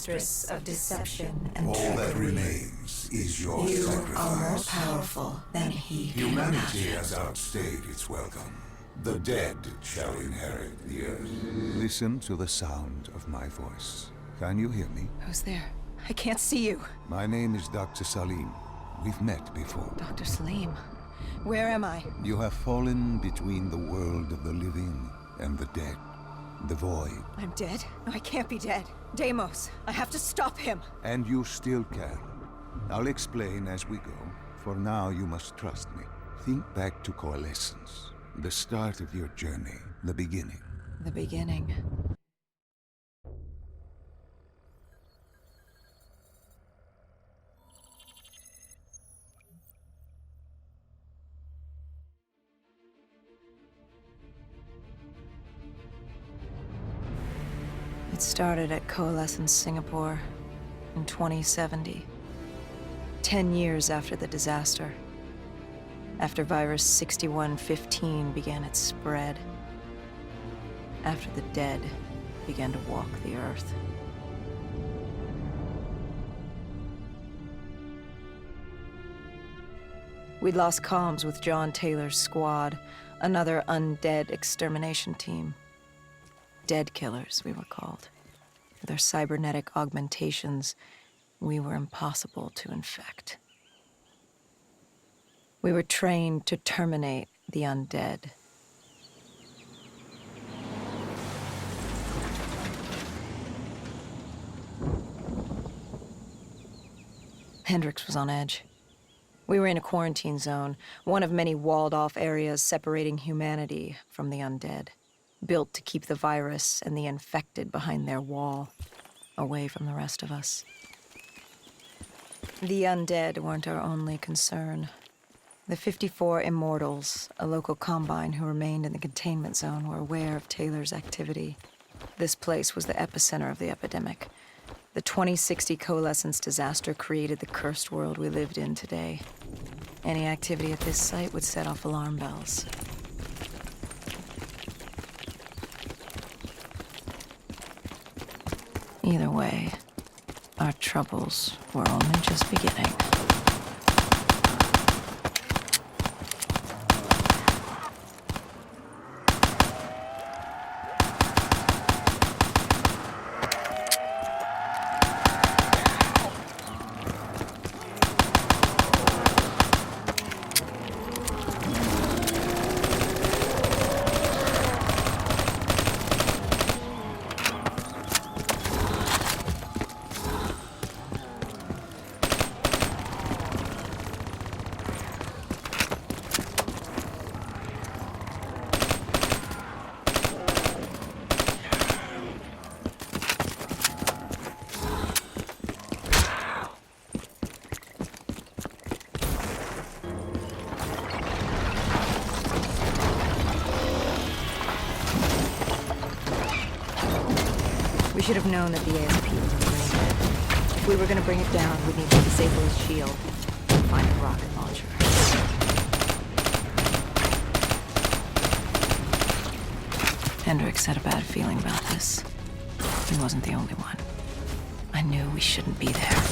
mistress of deception and All that trickery. remains is your You are more sacrifice. powerful than he can Humanity imagine. has outstayed its welcome. The dead shall inherit the earth. Listen to the sound of my voice. Can you hear me? Who's there? I can't see you. My name is Dr. Salim. We've met before. Dr. Salim, where am I? You have fallen between the world of the living and the dead. The void. I'm dead? No, I can't be dead. Deimos, I have to stop him. And you still can. I'll explain as we go. For now, you must trust me. Think back to Coalescence. The start of your journey. The beginning. The beginning. It started at Coalescence Singapore in 2070. 10 years after the disaster. After virus 6115 began its spread. After the dead began to walk the earth. We'd lost comms with John Taylor's squad, another undead extermination team. Dead killers, we were called. With our cybernetic augmentations, we were impossible to infect. We were trained to terminate the undead. Hendricks was on edge. We were in a quarantine zone, one of many walled-off areas separating humanity from the undead, built to keep the virus and the infected behind their wall, away from the rest of us. The undead weren't our only concern. The 54 Immortals, a local combine who remained in the containment zone, were aware of Taylor's activity. This place was the epicenter of the epidemic. The 2060 Coalescence disaster created the cursed world we lived in today. Any activity at this site would set off alarm bells. Either way, our troubles were only just beginning. We should have known that the ASP was unrated. If we were going to bring it down, we'd need to disable his shield and find a rocket launcher. Hendricks had a bad feeling about this. He wasn't the only one. I knew we shouldn't be there.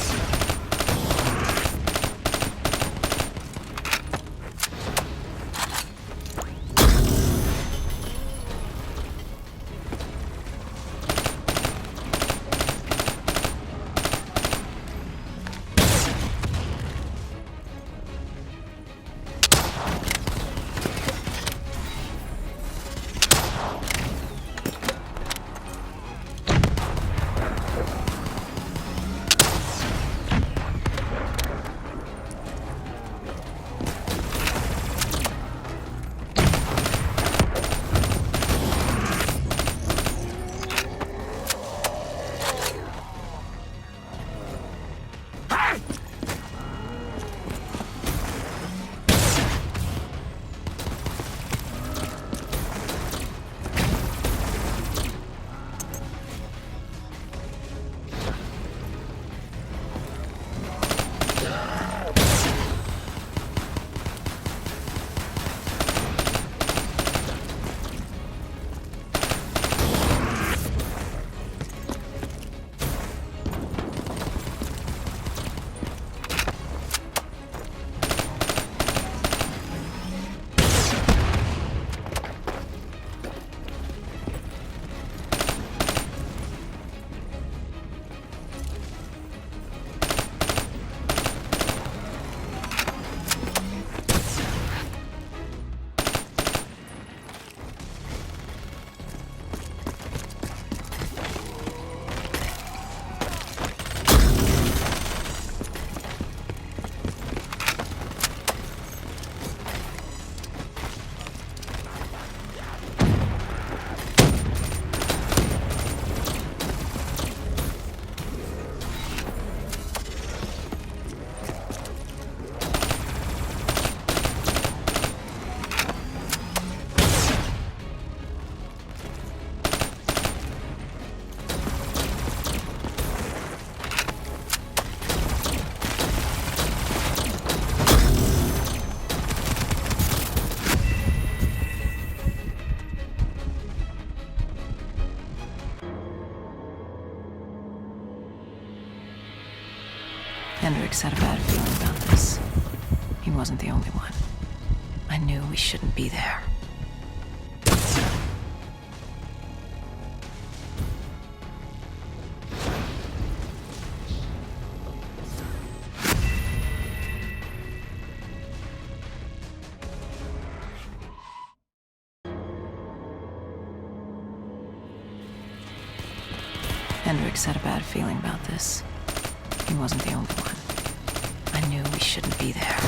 Hendrix had a bad feeling about this. He wasn't the only one. I knew we shouldn't be there. Hendrix had a bad feeling about this. He wasn't the only one. I knew we shouldn't be there.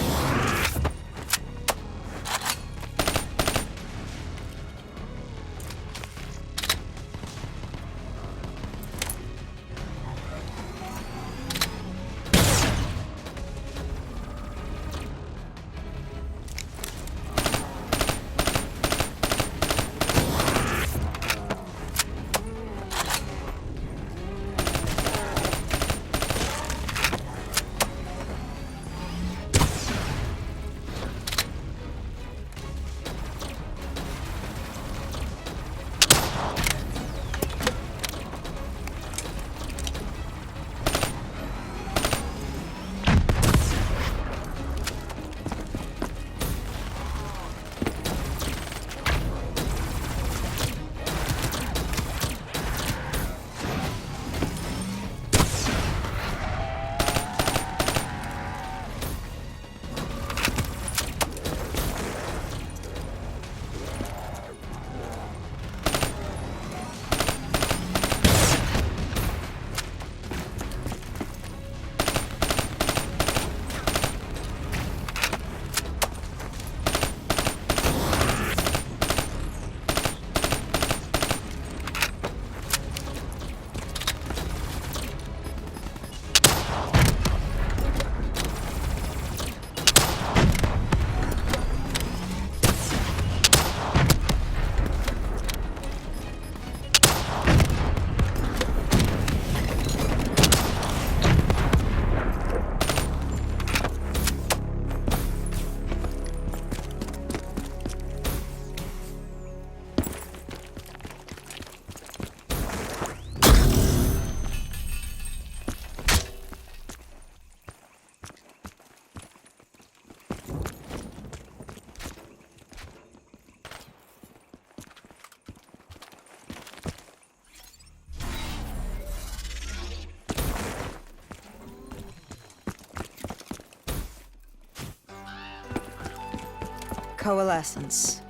Coalescence.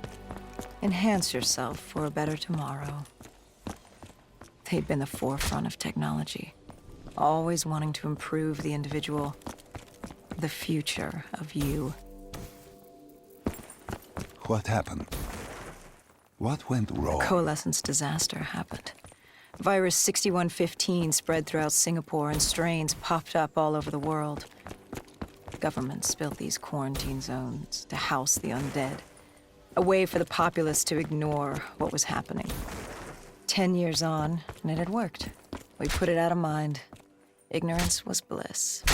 Enhance yourself for a better tomorrow. They'd been the forefront of technology, always wanting to improve the individual, the future of you. What happened? What went wrong? A coalescence disaster happened. Virus 6115 spread throughout Singapore and strains popped up all over the world. Governments built these quarantine zones to house the undead. A way for the populace to ignore what was happening. 10 years on, and it had worked. We put it out of mind. Ignorance was bliss.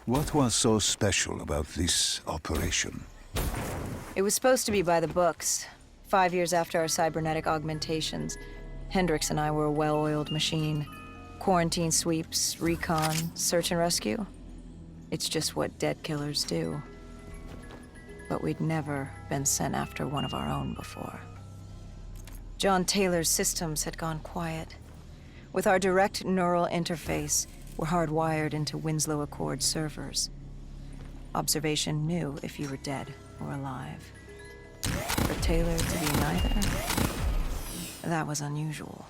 What was so special about this operation? It was supposed to be by the books. 5 years after our cybernetic augmentations, Hendrix and I were a well-oiled machine. Quarantine sweeps, recon, search and rescue. It's just what dead killers do. But we'd never been sent after one of our own before. John Taylor's systems had gone quiet. With our direct neural interface, we're hardwired into Winslow Accord servers. Observation knew if you were dead or alive. For Taylor to be neither, that was unusual.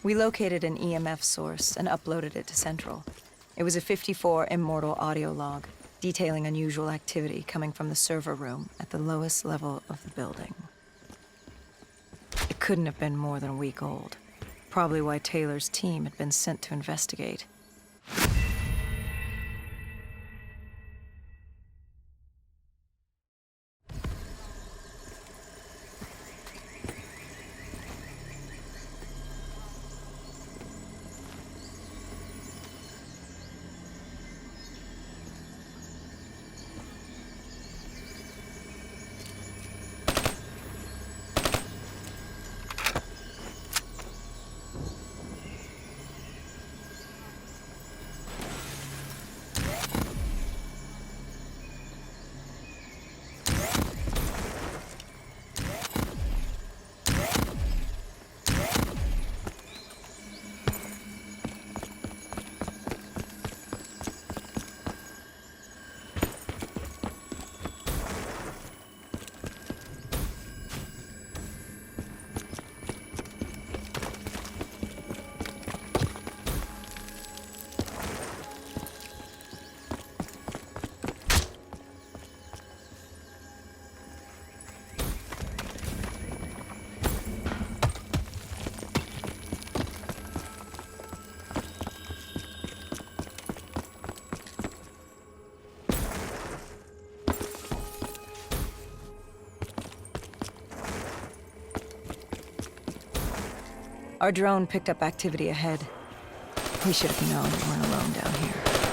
We located an EMF source and uploaded it to Central. It was a 54 Immortal audio log, detailing unusual activity coming from the server room at the lowest level of the building. It couldn't have been more than a week old. Probably why Taylor's team had been sent to investigate. Our drone picked up activity ahead. We should have known we weren't alone down here.